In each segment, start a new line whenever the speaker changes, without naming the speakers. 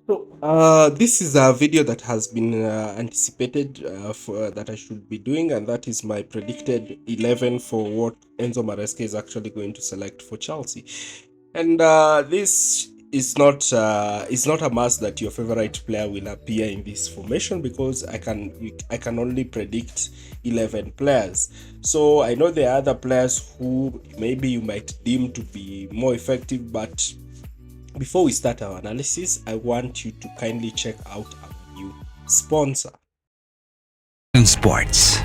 This is a video that has been anticipated for that I should be doing, and that is my predicted 11 for what Enzo Maresca is actually going to select for Chelsea. And this is not a must that your favorite player will appear in this formation, because I can only predict 11 players. So I know there are other players who maybe you might deem to be more effective, but before we start our analysis, I want you to kindly check out our new sponsor.
And sports.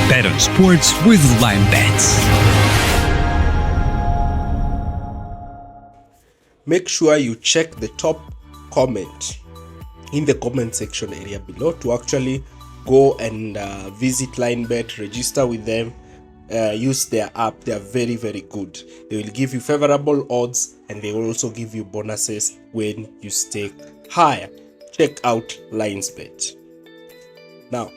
Bet on sports with Lime Bets.
Make sure you check the top comment in the comment section area below to actually go and visit LineBet, register with them, use their app. They are very, very good. They will give you favorable odds, and they will also give you bonuses when you stake higher. Check out LinesBet. Now,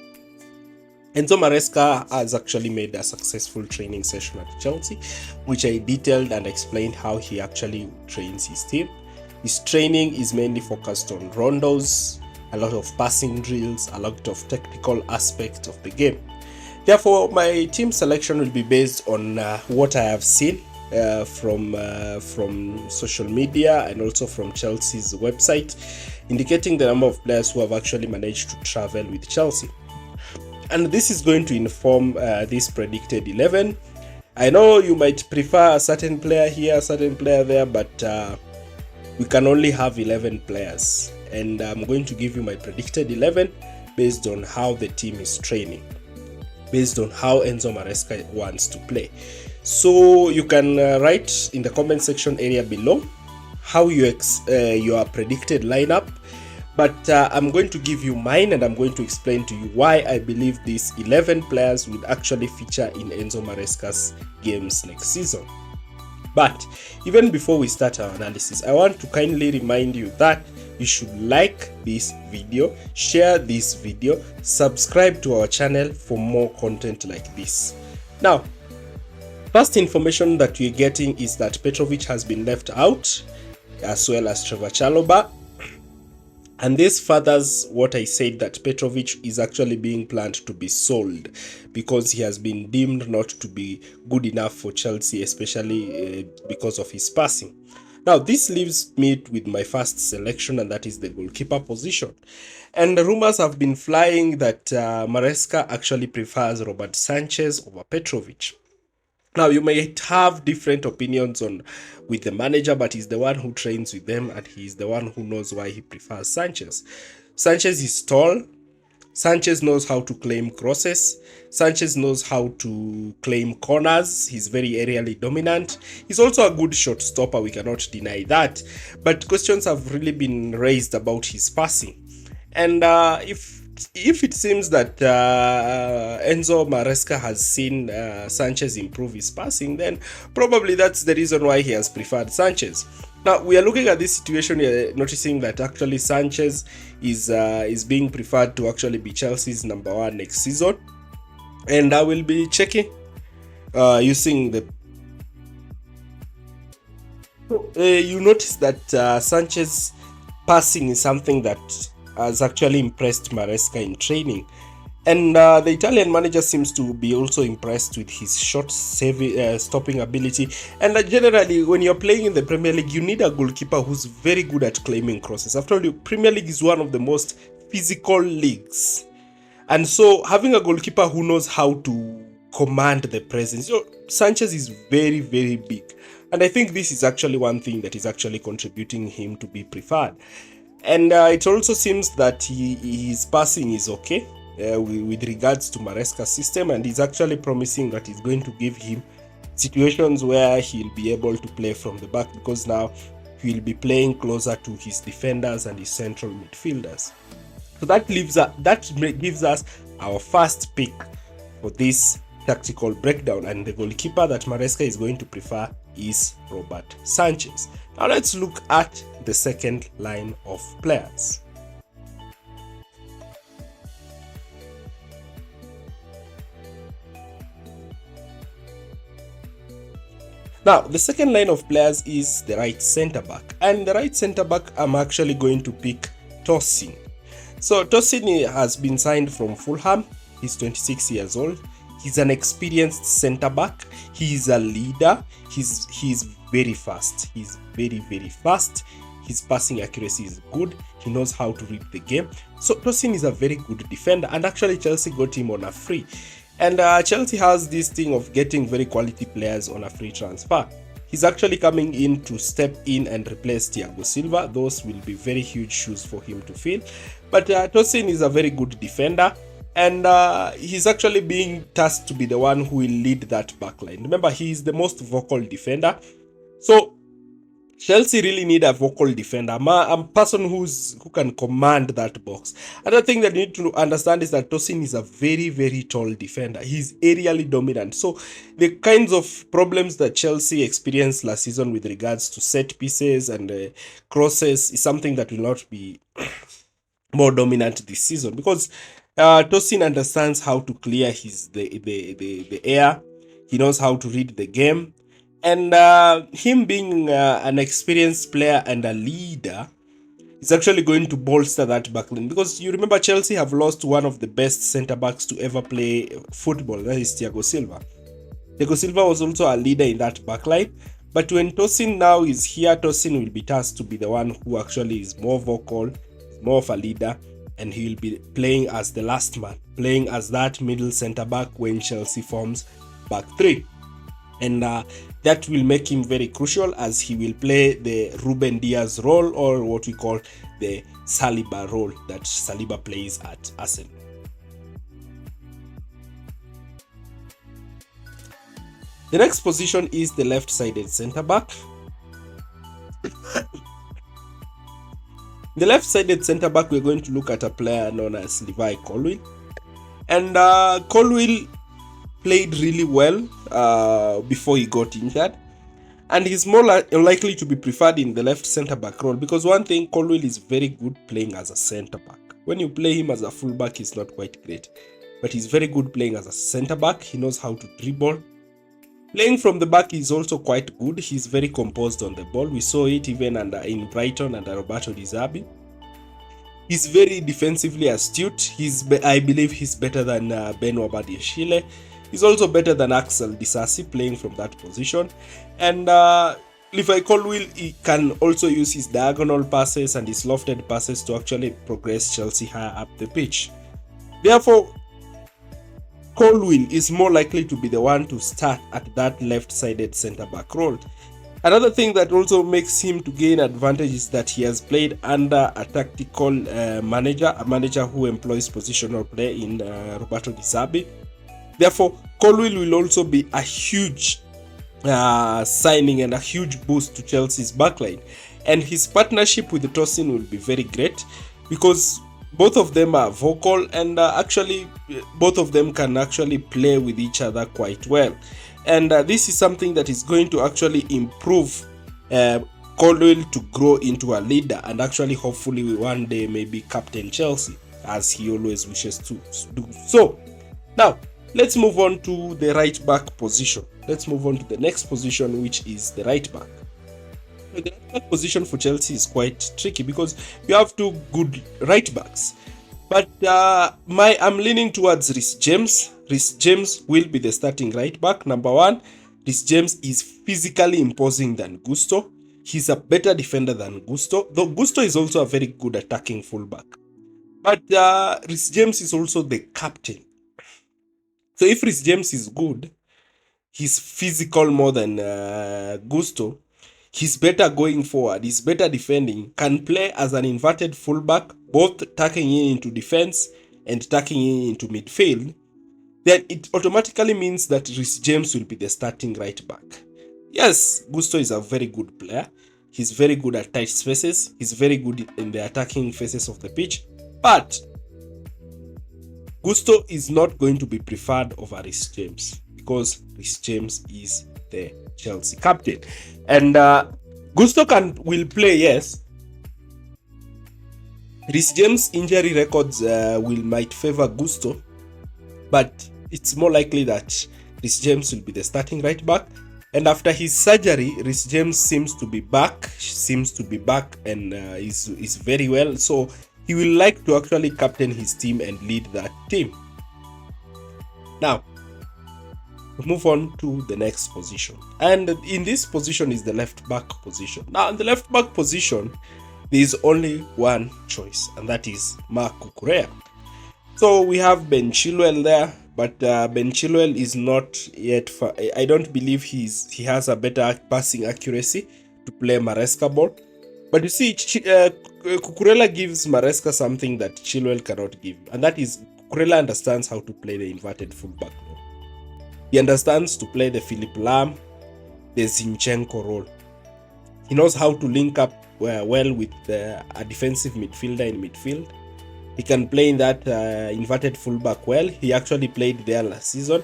Enzo Maresca has actually made a successful training session at Chelsea, which I detailed and explained how he actually trains his team. His training is mainly focused on rondos, a lot of passing drills, a lot of technical aspects of the game. Therefore, my team selection will be based on what I have seen from social media and also from Chelsea's website, indicating the number of players who have actually managed to travel with Chelsea. And this is going to inform this predicted 11. I know you might prefer a certain player here, a certain player there, but we can only have 11 players. And I'm going to give you my predicted 11 based on how the team is training, based on how Enzo Maresca wants to play. So you can write in the comment section area below how your predicted lineup. But I'm going to give you mine, and I'm going to explain to you why I believe these 11 players will actually feature in Enzo Maresca's games next season. But even before we start our analysis, I want to kindly remind you that you should like this video, share this video, subscribe to our channel for more content like this. Now, first information that we're getting is that Petrovic has been left out, as well as Trevor Chalobah. And this furthers what I said, that Petrovic is actually being planned to be sold because he has been deemed not to be good enough for Chelsea, especially because of his passing. Now, this leaves me with my first selection, and that is the goalkeeper position. And the rumors have been flying that Maresca actually prefers Robert Sanchez over Petrovic. Now, you may have different opinions with the manager, but he's the one who trains with them, and he's the one who knows why he prefers Sanchez. Sanchez is tall. Sanchez knows how to claim crosses. Sanchez knows how to claim corners. He's very aerially dominant. He's also a good shot stopper. We cannot deny that. But questions have really been raised about his passing. And if it seems that Enzo Maresca has seen Sanchez improve his passing, then probably that's the reason why he has preferred Sanchez. Now, we are looking at this situation, noticing that actually Sanchez is being preferred to actually be Chelsea's number one next season. And I will be checking using the... you notice that Sanchez passing is something that has actually impressed Maresca in training. And the Italian manager seems to be also impressed with his shot stopping ability. And generally, when you're playing in the Premier League, you need a goalkeeper who's very good at claiming crosses. After all, the Premier League is one of the most physical leagues. And so having a goalkeeper who knows how to command the presence, Sanchez is very, very big. And I think this is actually one thing that is actually contributing him to be preferred. And it also seems that his passing is okay with regards to Maresca's system, and he's actually promising that he's going to give him situations where he'll be able to play from the back, because now he'll be playing closer to his defenders and his central midfielders. So that gives us our first pick for this tactical breakdown, and the goalkeeper that Maresca is going to prefer is Robert Sanchez. Now let's look at the second line of players. Now, the second line of players is the right centre back, and the right centre back, I'm actually going to pick Tosin. So Tosin has been signed from Fulham. He's 26 years old. He's an experienced centre back. He's a leader. He's very fast. He's very, very fast. His passing accuracy is good. He knows how to read the game. So Tosin is a very good defender, and actually Chelsea got him on a free. And Chelsea has this thing of getting very quality players on a free transfer. He's actually coming in to step in and replace Thiago Silva. Those will be very huge shoes for him to fill. But Tosin is a very good defender, and he's actually being tasked to be the one who will lead that backline. Remember, he is the most vocal defender. So Chelsea really need a vocal defender, a person who can command that box. Another thing that you need to understand is that Tosin is a very, very tall defender. He's aerially dominant. So the kinds of problems that Chelsea experienced last season with regards to set pieces and crosses is something that will not be more dominant this season, because Tosin understands how to clear the air. He knows how to read the game. And him being an experienced player and a leader is actually going to bolster that backline, because you remember Chelsea have lost one of the best centre backs to ever play football, that is Thiago Silva. Thiago Silva was also a leader in that backline, but when Tosin now is here, Tosin will be tasked to be the one who actually is more vocal, more of a leader, and he will be playing as the last man, playing as that middle centre back when Chelsea forms back three. And that will make him very crucial, as he will play the Ruben Diaz role, or what we call the Saliba role that Saliba plays at Arsenal. The next position is the left-sided centre-back. The left-sided centre-back, we're going to look at a player known as Levi Colwill. And Colwill played really well before he got injured, and he's more likely to be preferred in the left centre back role, because one thing, Colwill is very good playing as a centre back. When you play him as a fullback, he's not quite great, but he's very good playing as a centre back. He knows how to dribble. Playing from the back is also quite good. He's very composed on the ball. We saw it even in Brighton under Roberto Di Zerbi. He's very defensively astute. I believe he's better than Benoit Badiashile. He's also better than Axel Disasi playing from that position. And Levi Colwill, he can also use his diagonal passes and his lofted passes to actually progress Chelsea higher up the pitch. Therefore, Colwill is more likely to be the one to start at that left-sided centre-back role. Another thing that also makes him to gain advantage is that he has played under a tactical manager, a manager who employs positional play in Roberto Di Zerbi. Therefore, Colwill will also be a huge signing and a huge boost to Chelsea's backline. And his partnership with Tosin will be very great, because both of them are vocal, and actually both of them can actually play with each other quite well. And this is something that is going to actually improve Colwill to grow into a leader, and actually hopefully one day maybe captain Chelsea, as he always wishes to do. So now let's move on to the right back position. Let's move on to the next position, which is the right back. The right back position for Chelsea is quite tricky, because you have two good right backs. But I'm leaning towards Reece James. Reece James will be the starting right back. Number one, Reece James is physically imposing than Gusto. He's a better defender than Gusto, though Gusto is also a very good attacking fullback. But Reece James is also the captain. So if Reece James is good, he's physical more than Gusto, he's better going forward, he's better defending, can play as an inverted fullback, both tucking in into defense and tucking in into midfield, then it automatically means that Reece James will be the starting right back. Yes, Gusto is a very good player. He's very good at tight spaces. He's very good in the attacking phases of the pitch. But Gusto is not going to be preferred over Reece James, because Reece James is the Chelsea captain. And Gusto will play, yes. Reece James' injury records might favor Gusto, but it's more likely that Reece James will be the starting right back, And after his surgery, Reece James seems to be back, and is very well. So he will like to actually captain his team and lead that team. Now, we move on to the next position. And in this position is the left back position. Now, in the left back position, there is only one choice, and that is Marc Cucurella. So we have Ben Chilwell there, but Ben Chilwell is not yet. I don't believe he has a better passing accuracy to play Maresca ball. But you see, Cucurella gives Maresca something that Chilwell cannot give, and that is Cucurella understands how to play the inverted fullback role. He understands to play the Philipp Lahm, the Zinchenko role. He knows how to link up well with a defensive midfielder in midfield. He can play in that inverted fullback well. He actually played there last season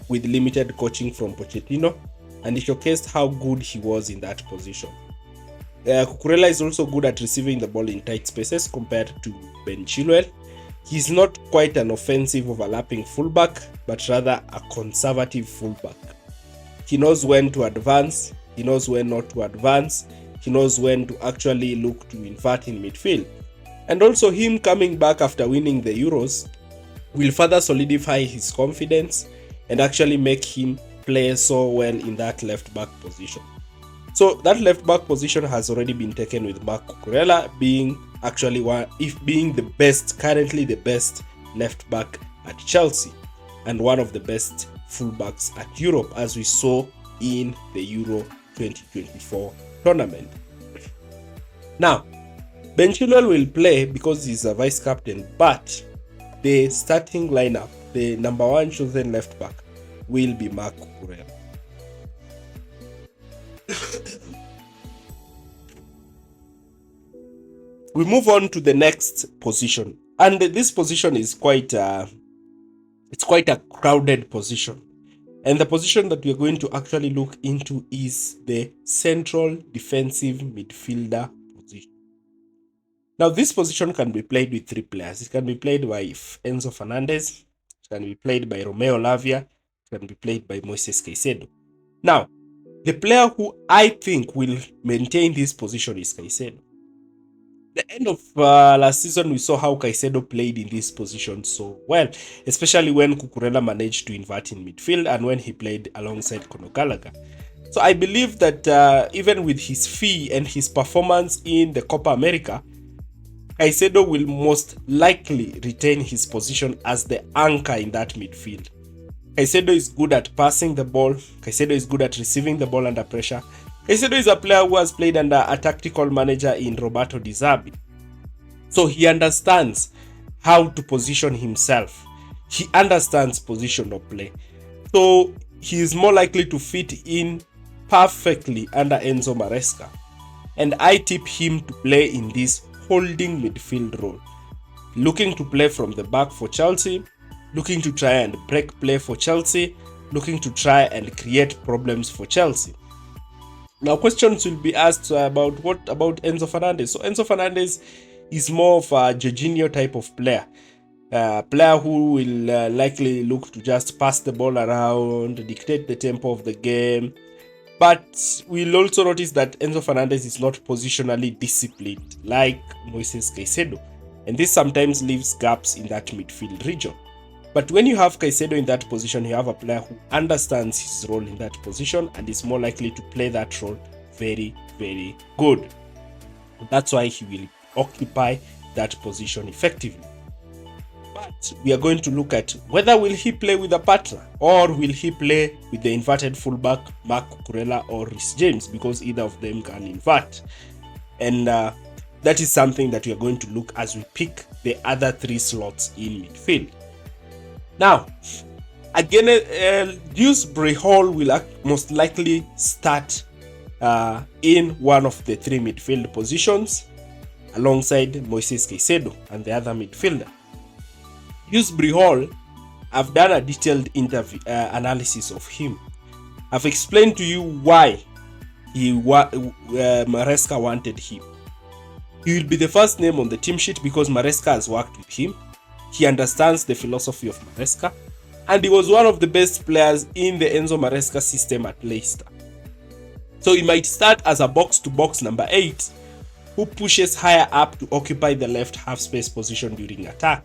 with limited coaching from Pochettino, and he showcased how good he was in that position. Cucurella is also good at receiving the ball in tight spaces compared to Ben Chilwell. He's not quite an offensive overlapping fullback, but rather a conservative fullback. He knows when to advance, he knows when not to advance, he knows when to actually look to invert in midfield. And also him coming back after winning the Euros will further solidify his confidence and actually make him play so well in that left back position. So that left back position has already been taken with Marc Cucurella being currently the best left back at Chelsea and one of the best fullbacks at Europe, as we saw in the Euro 2024 tournament. Now, Ben Chilwell will play because he's a vice captain, but the starting lineup, the number one chosen left back, will be Marc Cucurella. We move on to the next position, and this position is quite a crowded position. And the position that we are going to actually look into is the central defensive midfielder position. Now, this position can be played with three players. It can be played by Enzo Fernandez, it can be played by Romeo Lavia, it can be played by Moises Caicedo. Now, the player who I think will maintain this position is Caicedo. The end of last season, we saw how Caicedo played in this position so well, especially when Cucurella managed to invert in midfield and when he played alongside Conor Gallagher. So I believe that even with his fee and his performance in the Copa America, Caicedo will most likely retain his position as the anchor in that midfield. Caicedo is good at passing the ball. Caicedo is good at receiving the ball under pressure. Caicedo is a player who has played under a tactical manager in Roberto Di Zerbi. So he understands how to position himself. He understands positional play. So he is more likely to fit in perfectly under Enzo Maresca. And I tip him to play in this holding midfield role. Looking to play from the back for Chelsea, looking to try and break play for Chelsea, looking to try and create problems for Chelsea. Now, questions will be asked about what about Enzo Fernandez. So Enzo Fernandez is more of a Jorginho type of player. Player who will likely look to just pass the ball around, dictate the tempo of the game. But we'll also notice that Enzo Fernandez is not positionally disciplined like Moises Caicedo. And this sometimes leaves gaps in that midfield region. But when you have Caicedo in that position, you have a player who understands his role in that position and is more likely to play that role very, very good. That's why he will occupy that position effectively. But we are going to look at whether will he play with a partner or will he play with the inverted fullback Marc Cucurella or Reece James, because either of them can invert. And that is something that we are going to look as we pick the other three slots in midfield. Now, again, Dewsbury Hall will most likely start in one of the three midfield positions alongside Moises Caicedo and the other midfielder. Dewsbury Hall, I've done a detailed analysis of him. I've explained to you why Maresca wanted him. He will be the first name on the team sheet because Maresca has worked with him. He understands the philosophy of Maresca, and he was one of the best players in the Enzo Maresca system at Leicester. So he might start as a box-to-box number 8 who pushes higher up to occupy the left half space position during attack.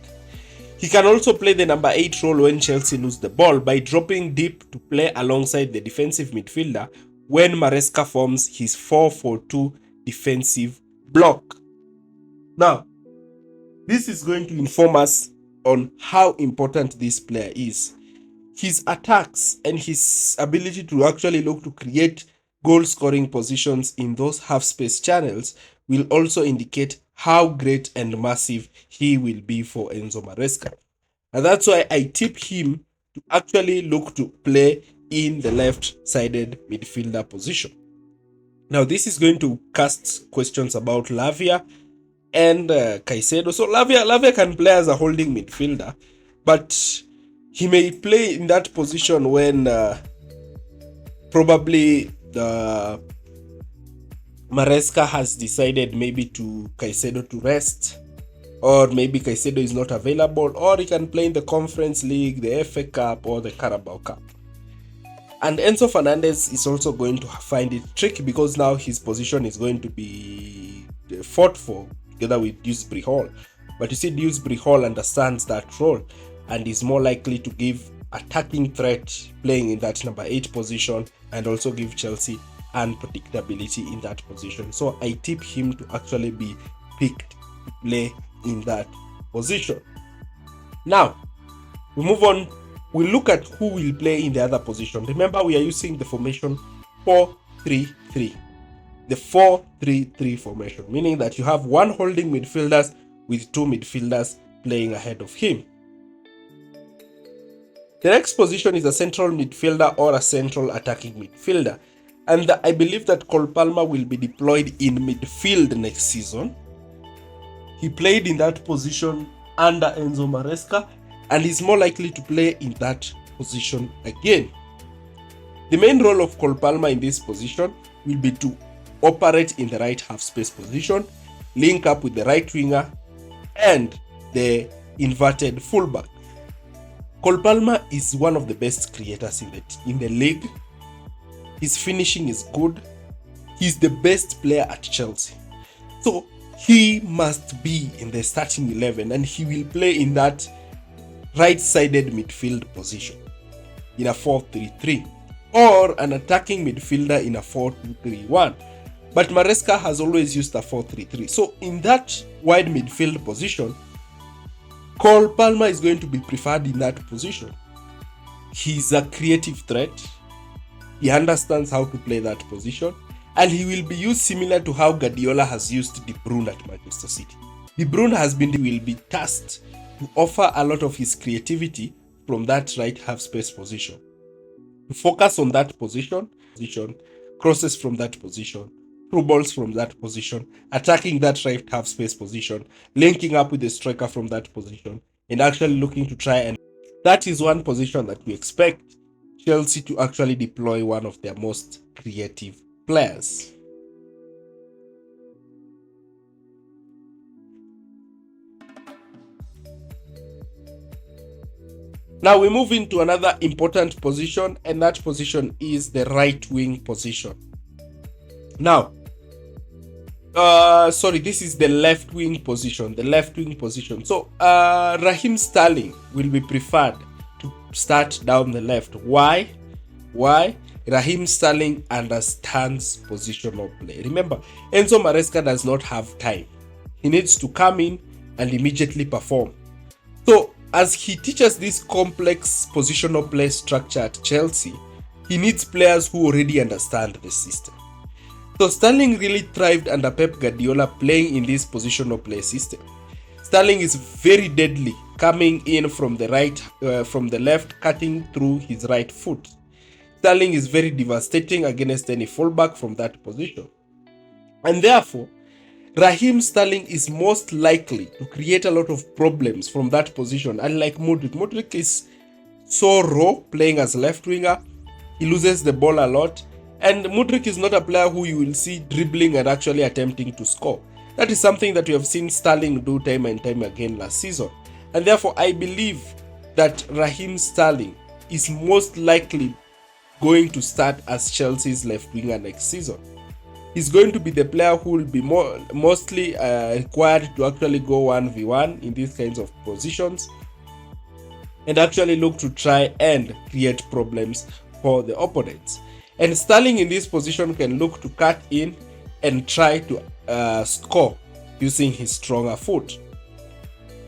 He can also play the number 8 role when Chelsea lose the ball by dropping deep to play alongside the defensive midfielder when Maresca forms his 4-4-2 defensive block. Now, this is going to inform us on how important this player is. His attacks and his ability to actually look to create goal scoring positions in those half space channels will also indicate how great and massive he will be for Enzo Maresca. And that's why I tip him to actually look to play in the left-sided midfielder position. Now, this is going to cast questions about Lavia and Caicedo. So Lavia can play as a holding midfielder, but he may play in that position when probably the Maresca has decided maybe to Caicedo to rest, or maybe Caicedo is not available, or he can play in the Conference League, the FA Cup, or the Carabao Cup. And Enzo Fernandez is also going to find it tricky because now his position is going to be fought for together with Dewsbury Hall. But you see, Dewsbury Hall understands that role and is more likely to give attacking threat playing in that number 8 position and also give Chelsea unpredictability in that position. So I tip him to actually be picked to play in that position. Now, we move on. We look at who will play in the other position. Remember, we are using the formation 4-3-3. The 4-3-3 formation, meaning that you have one holding midfielders with 2 midfielders playing ahead of him. The next position is a central midfielder or a central attacking midfielder. And I believe that Cole Palmer will be deployed in midfield next season. He played in that position under Enzo Maresca and is more likely to play in that position again. The main role of Cole Palmer in this position will be to operate in the right half space position, link up with the right winger and the inverted fullback. Cole Palmer is one of the best creators in the league. His finishing is good. He's the best player at Chelsea. So he must be in the starting 11 and he will play in that right-sided midfield position in a 4-3-3 or an attacking midfielder in a 4-2-3-1. But Maresca has always used a 4-3-3. So in that wide midfield position, Cole Palmer is going to be preferred in that position. He's a creative threat. He understands how to play that position, and he will be used similar to how Guardiola has used De Bruyne at Manchester City. De Bruyne will be tasked to offer a lot of his creativity from that right half space position. To focus on that position, crosses from that position, through balls from that position, attacking that right half space position, linking up with the striker from that position, and actually looking to try and... That is one position that we expect Chelsea to actually deploy one of their most creative players. Now we move into another important position, and that position is the right wing position. Now, this is the left wing position. So Raheem Sterling will be preferred to start down the left. Why? Raheem Sterling understands positional play. Remember, Enzo Maresca does not have time. He needs to come in and immediately perform. So as he teaches this complex positional play structure at Chelsea, he needs players who already understand the system. So Sterling really thrived under Pep Guardiola playing in this positional play system. Sterling is very deadly, coming in from the left, cutting through his right foot. Sterling is very devastating against any fullback from that position. And therefore, Raheem Sterling is most likely to create a lot of problems from that position, unlike Mudryk. Mudryk is so raw playing as left winger. He loses the ball a lot. And Mudryk is not a player who you will see dribbling and actually attempting to score. That is something that we have seen Sterling do time and time again last season. And therefore, I believe that Raheem Sterling is most likely going to start as Chelsea's left winger next season. He's going to be the player who will be mostly required to actually go 1v1 in these kinds of positions and actually look to try and create problems for the opponents. And Sterling in this position can look to cut in and try to score using his stronger foot.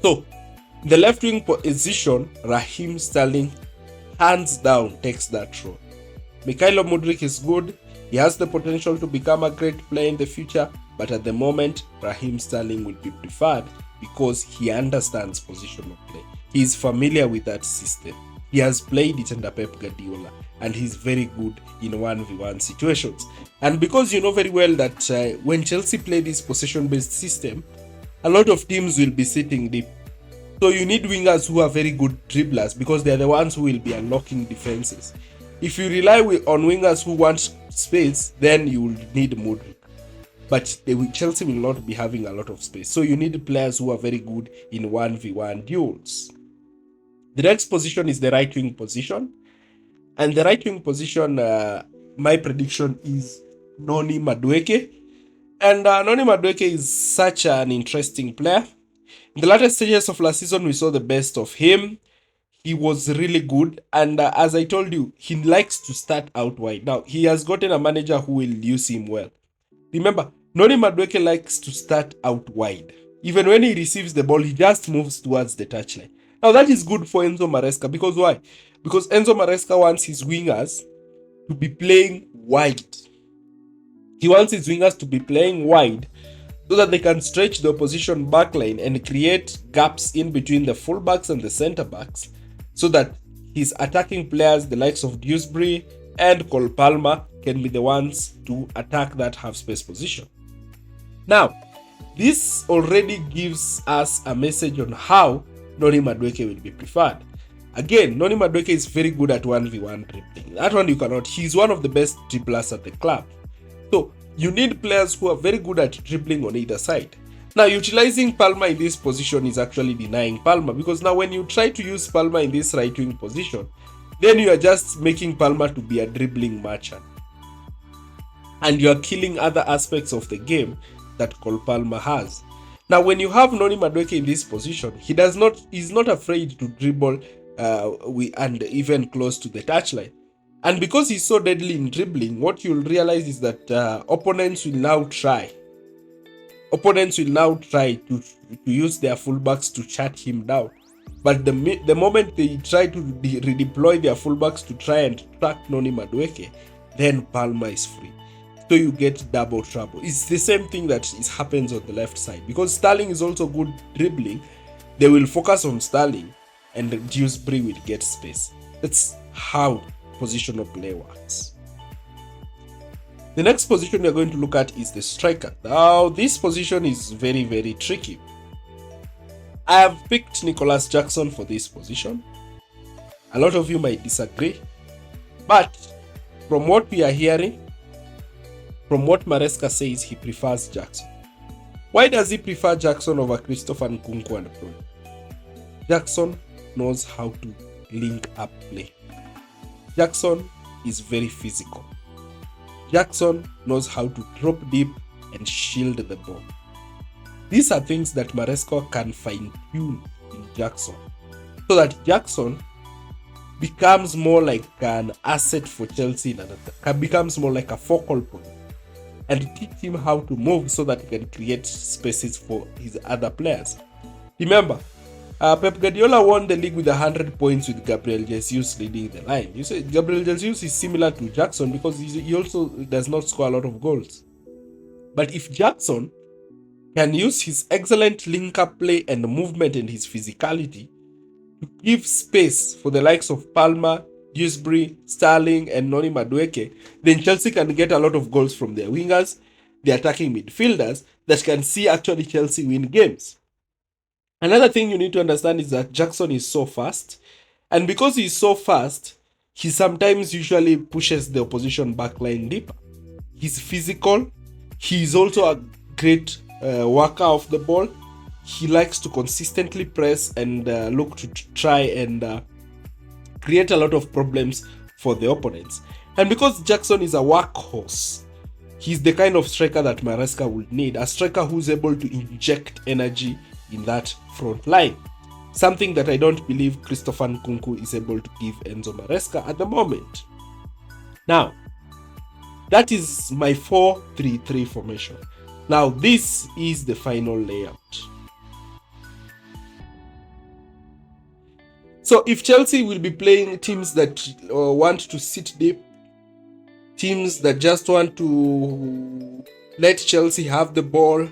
So, the left wing position, Raheem Sterling hands down takes that role. Mikhailo Mudryk is good. He has the potential to become a great player in the future, but at the moment, Raheem Sterling will be preferred because he understands positional play. He is familiar with that system. He has played it under Pep Guardiola, and he's very good in 1v1 situations. And because you know very well that when Chelsea play this possession-based system, a lot of teams will be sitting deep. So you need wingers who are very good dribblers because they're the ones who will be unlocking defenses. If you rely on wingers who want space, then you will need Mudryk. But Chelsea will not be having a lot of space. So you need players who are very good in 1v1 duels. The next position is the right wing position. And the right wing position, my prediction is Noni Madueke. And Noni Madueke is such an interesting player. In the latter stages of last season, we saw the best of him. He was really good. And as I told you, he likes to start out wide. Now, he has gotten a manager who will use him well. Remember, Noni Madueke likes to start out wide. Even when he receives the ball, he just moves towards the touchline. Now, that is good for Enzo Maresca. Because why? Because Enzo Maresca wants his wingers to be playing wide. He wants his wingers to be playing wide so that they can stretch the opposition backline and create gaps in between the fullbacks and the centre-backs so that his attacking players, the likes of Dewsbury and Cole Palmer, can be the ones to attack that half-space position. Now, this already gives us a message on how Noni Madueke will be preferred. Again, Noni Madueke is very good at 1v1 dribbling. That one you cannot. He's one of the best dribblers at the club. So, you need players who are very good at dribbling on either side. Now, utilizing Palmer in this position is actually denying Palmer because now when you try to use Palmer in this right wing position, then you are just making Palmer to be a dribbling merchant. And you are killing other aspects of the game that Cole Palmer has. Now, when you have Noni Madueke in this position, he's not afraid to dribble and even close to the touchline. And because he's so deadly in dribbling, what you'll realize is that opponents will now try to use their fullbacks to shut him down. But the moment they try to redeploy their fullbacks to try and track Noni Madueke, then Palmer is free. So you get double trouble. It's the same thing that happens on the left side. Because Sterling is also good dribbling, they will focus on Sterling and Dewsbury will get space. That's how positional play works. The next position we are going to look at is the striker. Now, this position is very, very tricky. I have picked Nicholas Jackson for this position. A lot of you might disagree, but from what we are hearing, from what Maresca says, he prefers Jackson. Why does he prefer Jackson over Christopher Nkunku and Pro? Jackson knows how to link up play. Jackson is very physical. Jackson knows how to drop deep and shield the ball. These are things that Maresca can fine-tune in Jackson so that Jackson becomes more like an asset for Chelsea and becomes more like a focal point, and teach him how to move so that he can create spaces for his other players. Remember, Pep Guardiola won the league with 100 points with Gabriel Jesus leading the line. You say Gabriel Jesus is similar to Jackson because he also does not score a lot of goals. But if Jackson can use his excellent link-up play and movement and his physicality to give space for the likes of Palmer, Dewsbury, Sterling, and Noni Madueke, then Chelsea can get a lot of goals from their wingers, the attacking midfielders, that can see actually Chelsea win games. Another thing you need to understand is that Jackson is so fast, and because he's so fast, he sometimes usually pushes the opposition backline deeper. He's physical. He's also a great worker of the ball. He likes to consistently press and look to try and create a lot of problems for the opponents. And because Jackson is a workhorse, he's the kind of striker that Maresca would need, a striker who's able to inject energy in that front line. Something that I don't believe Christopher Nkunku is able to give Enzo Maresca at the moment. Now, that is my 4-3-3 formation. Now, this is the final layout. So, if Chelsea will be playing teams that want to sit deep, teams that just want to let Chelsea have the ball,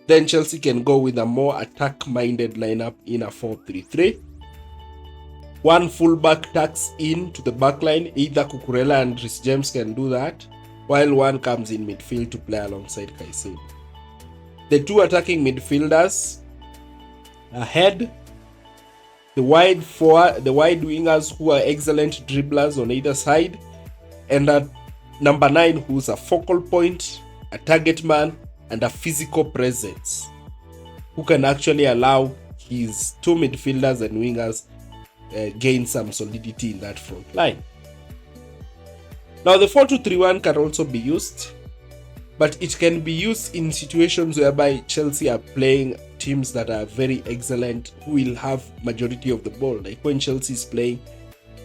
then Chelsea can go with a more attack-minded lineup in a 4-3-3. One fullback tucks in to the backline. Either Cucurella and Reece James can do that, while one comes in midfield to play alongside Caicedo. The two attacking midfielders ahead, the wide wingers who are excellent dribblers on either side, and a number 9 who's a focal point, a target man, and a physical presence who can actually allow his two midfielders and wingers gain some solidity in that front line. Now, the 4-2-3-1 can also be used, but it can be used in situations whereby Chelsea are playing teams that are very excellent, who will have majority of the ball, like when Chelsea is playing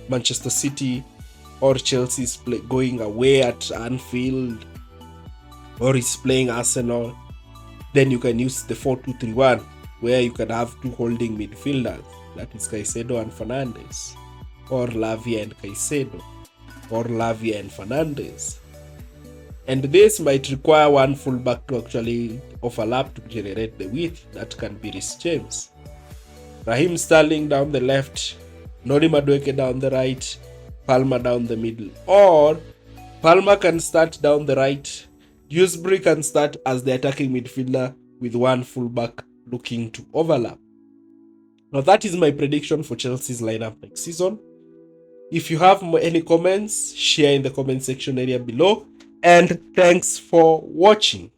Manchester City, or Chelsea is going away at Anfield, or is playing Arsenal. Then you can use the 4-2-3-1, where you can have two holding midfielders, that is Caicedo and Fernandes, or Lavia and Caicedo, or Lavia and Fernandes. And this might require one fullback to actually overlap to generate the width. That can be Reece James. Raheem Sterling down the left, Noni Madueke down the right, Palmer down the middle. Or Palmer can start down the right, Dewsburry can start as the attacking midfielder with one fullback looking to overlap. Now that is my prediction for Chelsea's lineup next season. If you have any comments, share in the comment section area below. And thanks for watching.